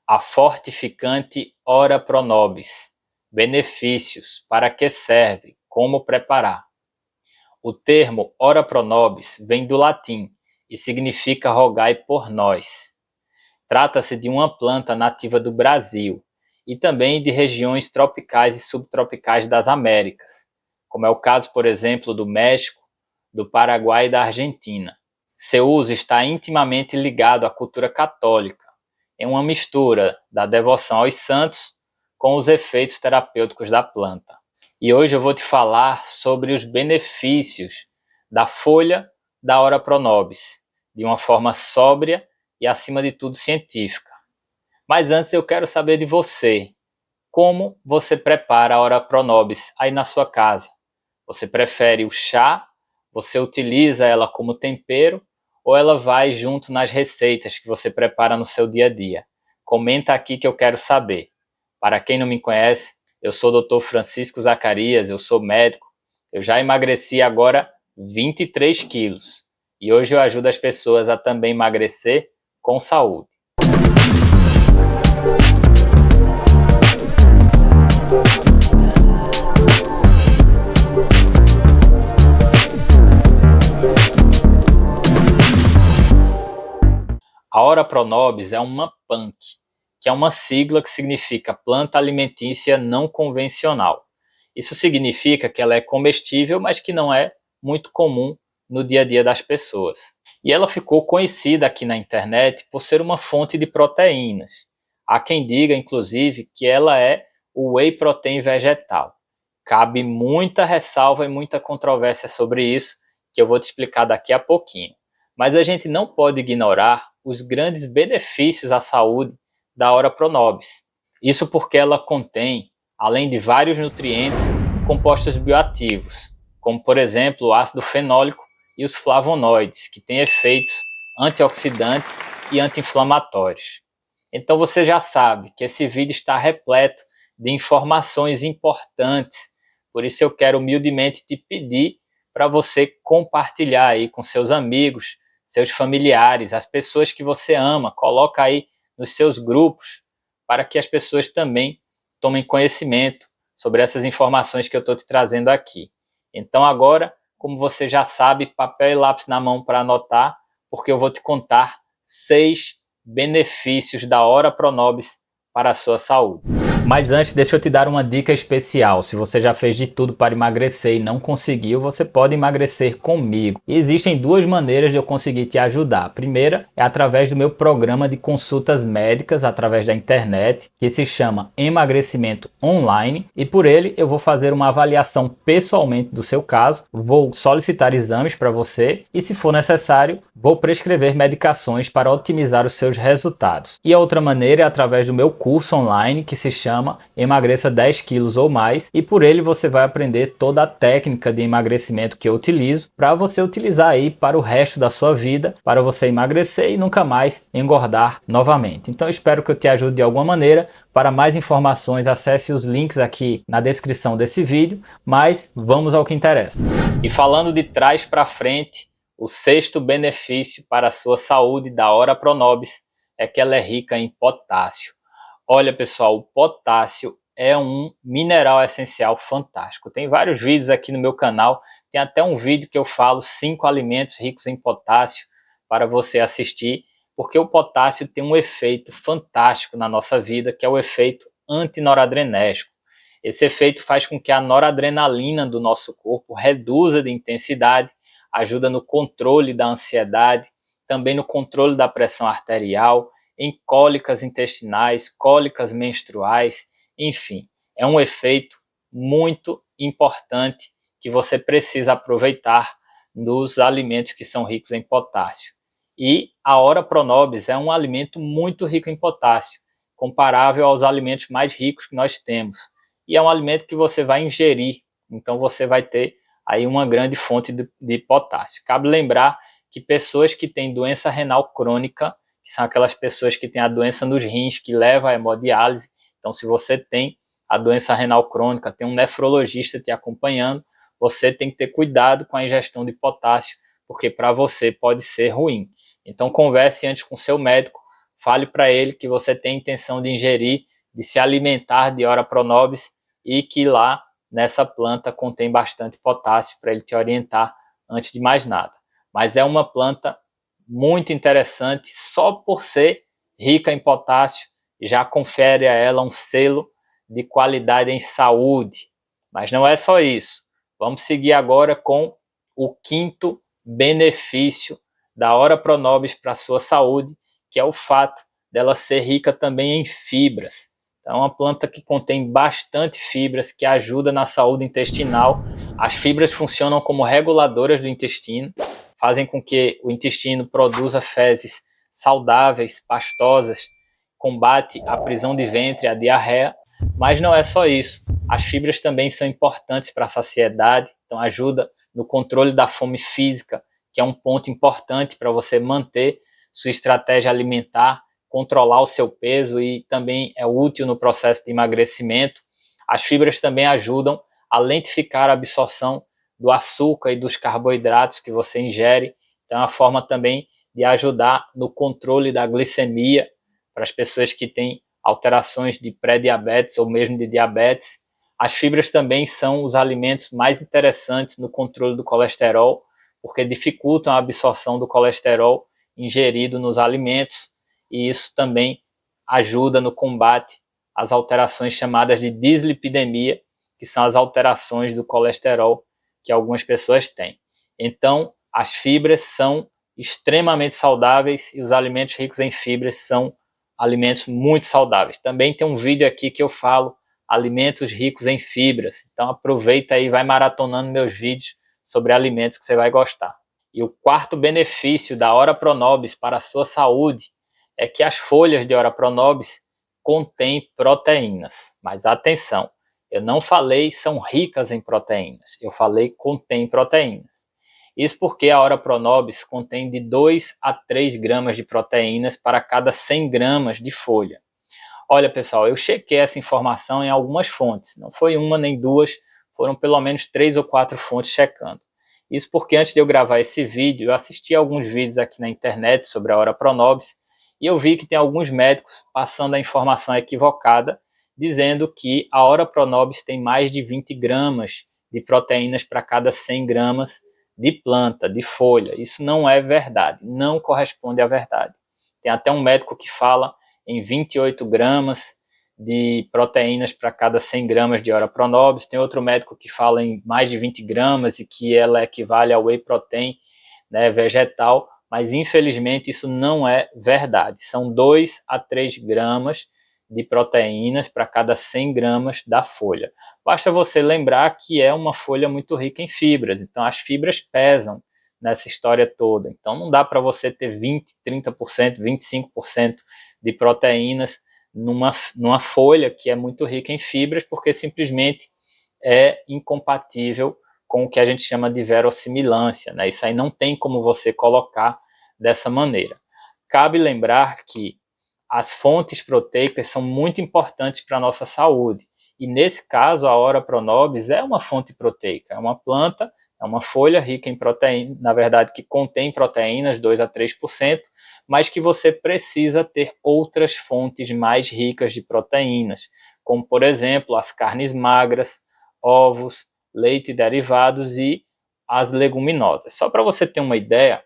A fortificante Ora Pro Nobis. Benefícios: para que serve? Como preparar? O termo Ora Pro Nobis vem do latim e significa rogai por nós. Trata-se de uma planta nativa do Brasil e também de regiões tropicais e subtropicais das Américas, como é o caso, por exemplo, do México, do Paraguai e da Argentina. Seu uso está intimamente ligado à cultura católica, em uma mistura da devoção aos santos com os efeitos terapêuticos da planta. E hoje eu vou te falar sobre os benefícios da folha da Ora Pro Nobis, de uma forma sóbria e, acima de tudo, científica. Mas antes eu quero saber de você. Como você prepara a Ora Pro Nobis aí na sua casa? Você prefere o chá? Você utiliza ela como tempero? Ou ela vai junto nas receitas que você prepara no seu dia a dia? Comenta aqui que eu quero saber. Para quem não me conhece, eu sou o Dr. Francisco Zacarias, eu sou médico. Eu já emagreci agora 23 quilos. E hoje eu ajudo as pessoas a também emagrecer com saúde. A Ora Pro Nobis é uma PANC, que é uma sigla que significa Planta Alimentícia Não Convencional. Isso significa que ela é comestível, mas que não é muito comum no dia a dia das pessoas. E ela ficou conhecida aqui na internet por ser uma fonte de proteínas. Há quem diga, inclusive, que ela é o whey protein vegetal. Cabe muita ressalva e muita controvérsia sobre isso, que eu vou te explicar daqui a pouquinho. Mas a gente não pode ignorar os grandes benefícios à saúde da Ora Pro Nobis. Isso porque ela contém, além de vários nutrientes, compostos bioativos, como por exemplo o ácido fenólico e os flavonoides, que têm efeitos antioxidantes e anti-inflamatórios. Então você já sabe que esse vídeo está repleto de informações importantes, por isso eu quero humildemente te pedir para você compartilhar aí com seus amigos, seus familiares, as pessoas que você ama, coloca aí nos seus grupos para que as pessoas também tomem conhecimento sobre essas informações que eu estou te trazendo aqui. Então agora, como você já sabe, papel e lápis na mão para anotar, porque eu vou te contar 6 benefícios da Ora Pro Nobis para a sua saúde. Mas antes, deixa eu te dar uma dica especial. Se você já fez de tudo para emagrecer e não conseguiu, você pode emagrecer comigo. E existem duas maneiras de eu conseguir te ajudar. A primeira é através do meu programa de consultas médicas através da internet, que se chama Emagrecimento Online. E por ele eu vou fazer uma avaliação pessoalmente do seu caso, vou solicitar exames para você e, se for necessário, vou prescrever medicações para otimizar os seus resultados. E a outra maneira é através do meu curso online, que se chama Emagreça 10 quilos ou mais, e por ele você vai aprender toda a técnica de emagrecimento que eu utilizo para você utilizar aí para o resto da sua vida, para você emagrecer e nunca mais engordar novamente. Então eu espero que eu te ajude de alguma maneira. Para mais informações, acesse os links aqui na descrição desse vídeo, mas vamos ao que interessa. E falando de trás para frente, o 6º benefício para a sua saúde da Ora Pro Nobis é que ela é rica em potássio. Olha pessoal, o potássio é um mineral essencial fantástico. Tem vários vídeos aqui no meu canal, tem até um vídeo que eu falo 5 alimentos ricos em potássio para você assistir, porque o potássio tem um efeito fantástico na nossa vida, que é o efeito antinoradrenérgico. Esse efeito faz com que a noradrenalina do nosso corpo reduza de intensidade, ajuda no controle da ansiedade, também no controle da pressão arterial, em cólicas intestinais, cólicas menstruais, enfim, é um efeito muito importante que você precisa aproveitar nos alimentos que são ricos em potássio. E a Ora Pro Nobis é um alimento muito rico em potássio, comparável aos alimentos mais ricos que nós temos. E é um alimento que você vai ingerir, então você vai ter aí uma grande fonte de potássio. Cabe lembrar que pessoas que têm doença renal crônica, que são aquelas pessoas que têm a doença nos rins, que leva à hemodiálise. Então, se você tem a doença renal crônica, tem um nefrologista te acompanhando, você tem que ter cuidado com a ingestão de potássio, porque para você pode ser ruim. Então, converse antes com seu médico, fale para ele que você tem intenção de ingerir, de se alimentar de Ora Pronobis e que lá nessa planta contém bastante potássio para ele te orientar antes de mais nada. Mas é uma planta muito interessante, só por ser rica em potássio, já confere a ela um selo de qualidade em saúde. Mas não é só isso. Vamos seguir agora com o quinto benefício da Ora Pronobis para a sua saúde, que é o fato dela ser rica também em fibras. Então, é uma planta que contém bastante fibras, que ajuda na saúde intestinal. As fibras funcionam como reguladoras do intestino, fazem com que o intestino produza fezes saudáveis, pastosas, combate a prisão de ventre, a diarreia, mas não é só isso. As fibras também são importantes para a saciedade, então ajuda no controle da fome física, que é um ponto importante para você manter sua estratégia alimentar, controlar o seu peso e também é útil no processo de emagrecimento. As fibras também ajudam a lentificar a absorção do açúcar e dos carboidratos que você ingere. Então, é uma forma também de ajudar no controle da glicemia para as pessoas que têm alterações de pré-diabetes ou mesmo de diabetes. As fibras também são os alimentos mais interessantes no controle do colesterol, porque dificultam a absorção do colesterol ingerido nos alimentos, e isso também ajuda no combate às alterações chamadas de dislipidemia, que são as alterações do colesterol que algumas pessoas têm. Então, as fibras são extremamente saudáveis e os alimentos ricos em fibras são alimentos muito saudáveis. Também tem um vídeo aqui que eu falo alimentos ricos em fibras. Então aproveita aí e vai maratonando meus vídeos sobre alimentos que você vai gostar. E o quarto benefício da Ora Pronobis para a sua saúde é que as folhas de Ora Pronobis contêm proteínas. Mas atenção, eu não falei são ricas em proteínas, eu falei contém proteínas. Isso porque a Ora Pronobis contém de 2 a 3 gramas de proteínas para cada 100 gramas de folha. Olha, pessoal, eu chequei essa informação em algumas fontes, não foi uma nem duas, foram pelo menos 3 ou 4 fontes checando. Isso porque antes de eu gravar esse vídeo, eu assisti a alguns vídeos aqui na internet sobre a Ora Pronobis e eu vi que tem alguns médicos passando a informação equivocada, dizendo que a Ora Pronobis tem mais de 20 gramas de proteínas para cada 100 gramas de planta, de folha. Isso não é verdade, não corresponde à verdade. Tem até um médico que fala em 28 gramas de proteínas para cada 100 gramas de Ora Pronobis. Tem outro médico que fala em mais de 20 gramas e que ela equivale ao whey protein, né, vegetal, mas infelizmente isso não é verdade. São 2 a 3 gramas de proteínas para cada 100 gramas da folha. Basta você lembrar que é uma folha muito rica em fibras, então as fibras pesam nessa história toda. Então não dá para você ter 20, 30%, 25% de proteínas numa folha que é muito rica em fibras, porque simplesmente é incompatível com o que a gente chama de verossimilância, né? Isso aí não tem como você colocar dessa maneira. Cabe lembrar que as fontes proteicas são muito importantes para a nossa saúde. E nesse caso, a Ora Pronobis é uma fonte proteica, é uma planta, é uma folha rica em proteína, na verdade que contém proteínas, 2 a 3%, mas que você precisa ter outras fontes mais ricas de proteínas, como por exemplo as carnes magras, ovos, leite e derivados e as leguminosas. Só para você ter uma ideia,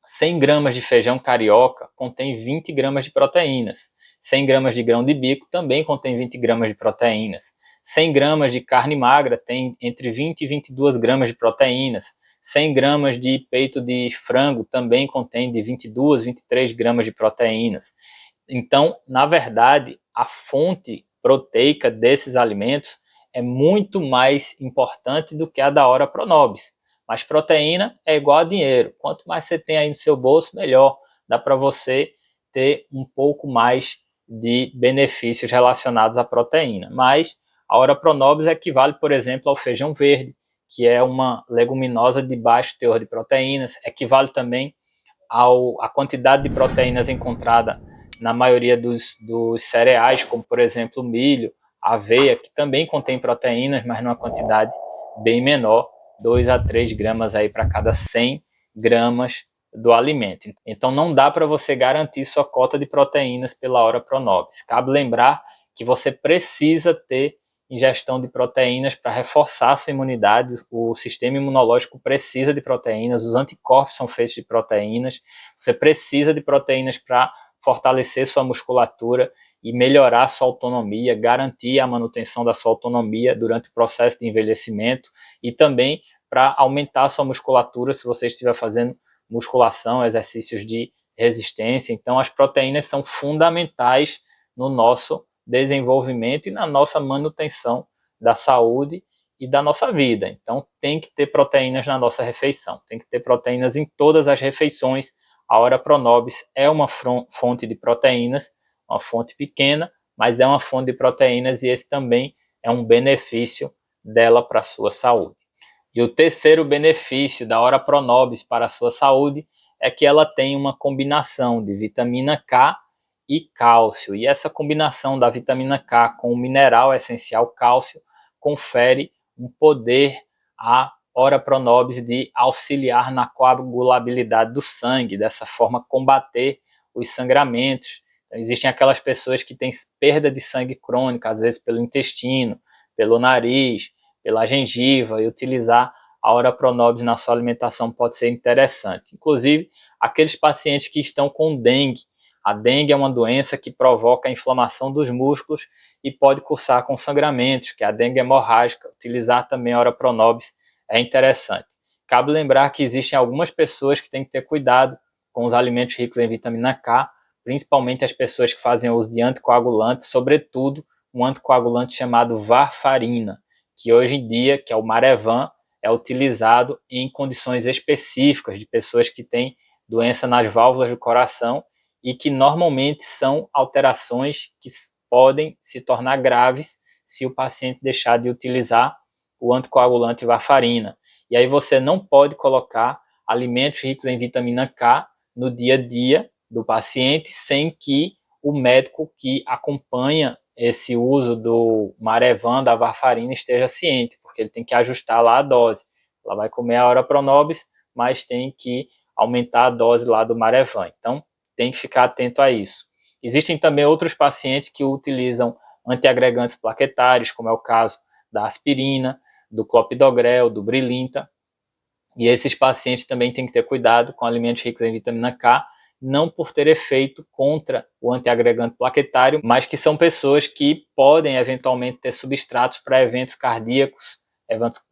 100 gramas de feijão carioca contém 20 gramas de proteínas. 100 gramas de grão de bico também contém 20 gramas de proteínas. 100 gramas de carne magra tem entre 20 e 22 gramas de proteínas. 100 gramas de peito de frango também contém de 22 a 23 gramas de proteínas. Então, na verdade, a fonte proteica desses alimentos é muito mais importante do que a da Ora Pronobis. Mas proteína é igual a dinheiro. Quanto mais você tem aí no seu bolso, melhor. Dá para você ter um pouco mais de benefícios relacionados à proteína. Mas a Ora Pronobis equivale, por exemplo, ao feijão verde, que é uma leguminosa de baixo teor de proteínas. Equivale também à quantidade de proteínas encontrada na maioria dos cereais, como por exemplo o milho, a aveia, que também contém proteínas, mas numa quantidade bem menor. 2 a 3 gramas aí para cada 100 gramas do alimento. Então não dá para você garantir sua cota de proteínas pela Ora Pronobis. Cabe lembrar que você precisa ter ingestão de proteínas para reforçar a sua imunidade. O sistema imunológico precisa de proteínas, os anticorpos são feitos de proteínas, você precisa de proteínas para fortalecer sua musculatura e melhorar sua autonomia, garantir a manutenção da sua autonomia durante o processo de envelhecimento e também para aumentar a sua musculatura se você estiver fazendo musculação, exercícios de resistência. Então as proteínas são fundamentais no nosso desenvolvimento e na nossa manutenção da saúde e da nossa vida. Então tem que ter proteínas na nossa refeição, tem que ter proteínas em todas as refeições. A Ora Pronobis é uma fonte de proteínas, uma fonte pequena, mas é uma fonte de proteínas e esse também é um benefício dela para a sua saúde. E o terceiro benefício da Ora Pronobis para a sua saúde é que ela tem uma combinação de vitamina K e cálcio. E essa combinação da vitamina K com o mineral essencial cálcio confere um poder à Ora Pronobis de auxiliar na coagulabilidade do sangue, dessa forma combater os sangramentos. Então, existem aquelas pessoas que têm perda de sangue crônica, às vezes pelo intestino, pelo nariz, pela gengiva, e utilizar a Ora Pronobis na sua alimentação pode ser interessante. Inclusive, aqueles pacientes que estão com dengue. A dengue é uma doença que provoca a inflamação dos músculos e pode cursar com sangramentos, que é a dengue hemorrágica. Utilizar também a Ora Pronobis é interessante. Cabe lembrar que existem algumas pessoas que têm que ter cuidado com os alimentos ricos em vitamina K, principalmente as pessoas que fazem uso de anticoagulantes, sobretudo um anticoagulante chamado varfarina, que hoje em dia, que é o Marevan, é utilizado em condições específicas de pessoas que têm doença nas válvulas do coração e que normalmente são alterações que podem se tornar graves se o paciente deixar de utilizar o anticoagulante varfarina. E aí você não pode colocar alimentos ricos em vitamina K no dia a dia do paciente sem que o médico que acompanha esse uso do Marevan, da varfarina, esteja ciente, porque ele tem que ajustar lá a dose. Ela vai comer a Ora Pronobis, mas tem que aumentar a dose lá do Marevan. Então, tem que ficar atento a isso. Existem também outros pacientes que utilizam antiagregantes plaquetários, como é o caso da aspirina, do clopidogrel, do Brilinta, e esses pacientes também têm que ter cuidado com alimentos ricos em vitamina K, não por ter efeito contra o antiagregante plaquetário, mas que são pessoas que podem eventualmente ter substratos para eventos cardíacos,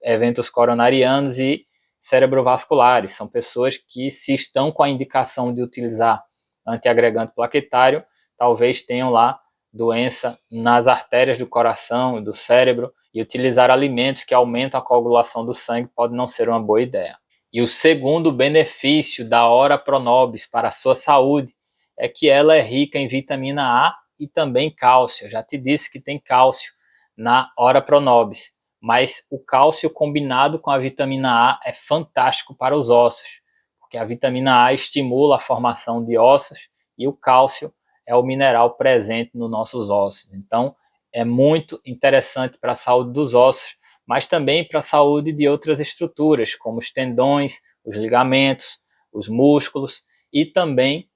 eventos coronarianos e cerebrovasculares. São pessoas que, se estão com a indicação de utilizar antiagregante plaquetário, talvez tenham lá doença nas artérias do coração e do cérebro, e utilizar alimentos que aumentam a coagulação do sangue pode não ser uma boa ideia. E o segundo benefício da Ora Pronobis para a sua saúde é que ela é rica em vitamina A e também cálcio. Eu já te disse que tem cálcio na Ora Pronobis, mas o cálcio combinado com a vitamina A é fantástico para os ossos, porque a vitamina A estimula a formação de ossos e o cálcio é o mineral presente nos nossos ossos. Então, é muito interessante para a saúde dos ossos, mas também para a saúde de outras estruturas, como os tendões, os ligamentos, os músculos, e também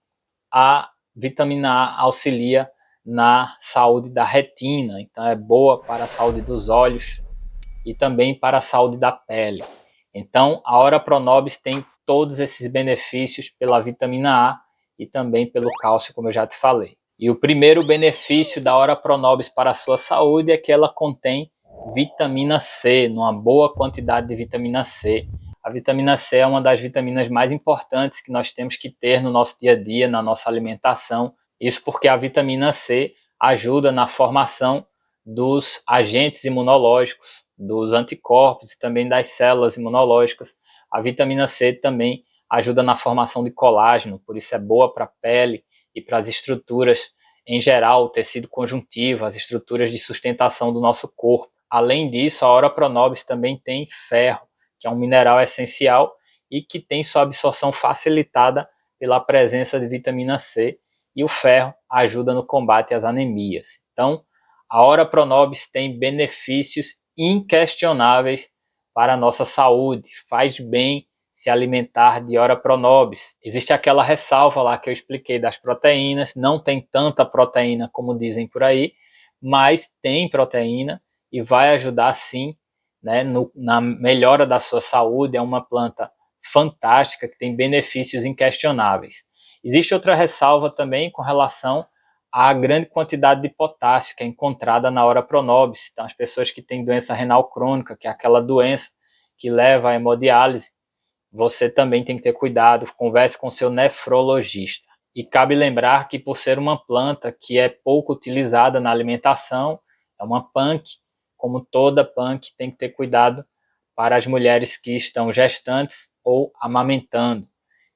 a vitamina A auxilia na saúde da retina, então é boa para a saúde dos olhos e também para a saúde da pele. Então, a Ora Pronobis tem todos esses benefícios pela vitamina A e também pelo cálcio, como eu já te falei. E o primeiro benefício da Ora Pronobis para a sua saúde é que ela contém vitamina C, numa boa quantidade de vitamina C. A vitamina C é uma das vitaminas mais importantes que nós temos que ter no nosso dia a dia, na nossa alimentação. Isso porque a vitamina C ajuda na formação dos agentes imunológicos, dos anticorpos e também das células imunológicas. A vitamina C também ajuda na formação de colágeno, por isso é boa para a pele e para as estruturas em geral, o tecido conjuntivo, as estruturas de sustentação do nosso corpo. Além disso, a Ora Pronobis também tem ferro, que é um mineral essencial e que tem sua absorção facilitada pela presença de vitamina C, e o ferro ajuda no combate às anemias. Então, a Ora Pronobis tem benefícios inquestionáveis para a nossa saúde, faz bem se alimentar de Ora Pronobis. Existe aquela ressalva lá que eu expliquei das proteínas, não tem tanta proteína como dizem por aí, mas tem proteína e vai ajudar sim, né, na melhora da sua saúde. É uma planta fantástica que tem benefícios inquestionáveis. Existe outra ressalva também com relação à grande quantidade de potássio que é encontrada na Ora Pronobis. Então, as pessoas que têm doença renal crônica, que é aquela doença que leva à hemodiálise, você também tem que ter cuidado, converse com seu nefrologista. E cabe lembrar que, por ser uma planta que é pouco utilizada na alimentação, é uma punk, como toda punk, tem que ter cuidado para as mulheres que estão gestantes ou amamentando,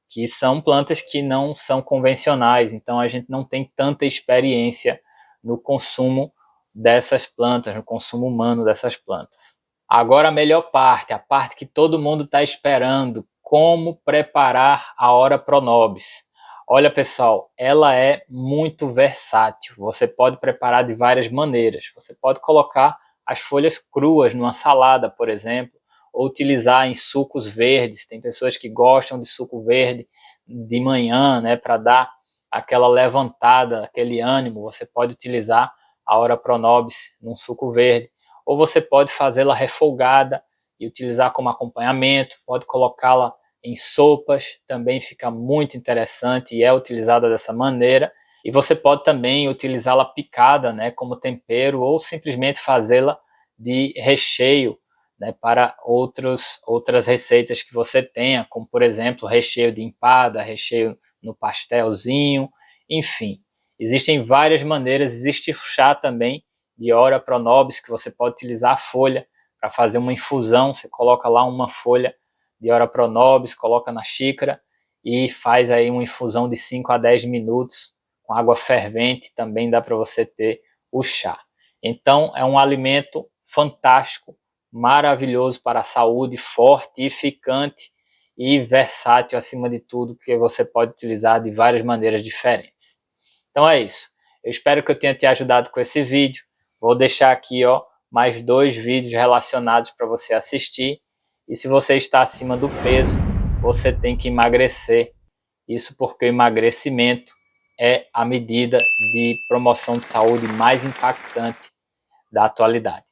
que são plantas que não são convencionais, então a gente não tem tanta experiência no consumo dessas plantas, no consumo humano dessas plantas. Agora a melhor parte, a parte que todo mundo está esperando: como preparar a Ora Pronobis. Olha, pessoal, ela é muito versátil. Você pode preparar de várias maneiras. Você pode colocar as folhas cruas numa salada, por exemplo, ou utilizar em sucos verdes. Tem pessoas que gostam de suco verde de manhã, né, para dar aquela levantada, aquele ânimo. Você pode utilizar a Ora Pronobis num suco verde, ou você pode fazê-la refogada e utilizar como acompanhamento, pode colocá-la em sopas, também fica muito interessante e é utilizada dessa maneira. E você pode também utilizá-la picada, né, como tempero, ou simplesmente fazê-la de recheio, né, para outras receitas que você tenha, como por exemplo recheio de empada, recheio no pastelzinho, enfim. Existem várias maneiras. Existe o chá também de Ora Pronobis, que você pode utilizar a folha para fazer uma infusão. Você coloca lá uma folha de Ora Pronobis, coloca na xícara e faz aí uma infusão de 5 a 10 minutos com água fervente. Também dá para você ter o chá. Então é um alimento fantástico, maravilhoso para a saúde, fortificante e versátil acima de tudo, porque você pode utilizar de várias maneiras diferentes. Então é isso. Eu espero que eu tenha te ajudado com esse vídeo. Vou deixar aqui, ó, mais 2 vídeos relacionados para você assistir. E se você está acima do peso, você tem que emagrecer. Isso porque o emagrecimento é a medida de promoção de saúde mais impactante da atualidade.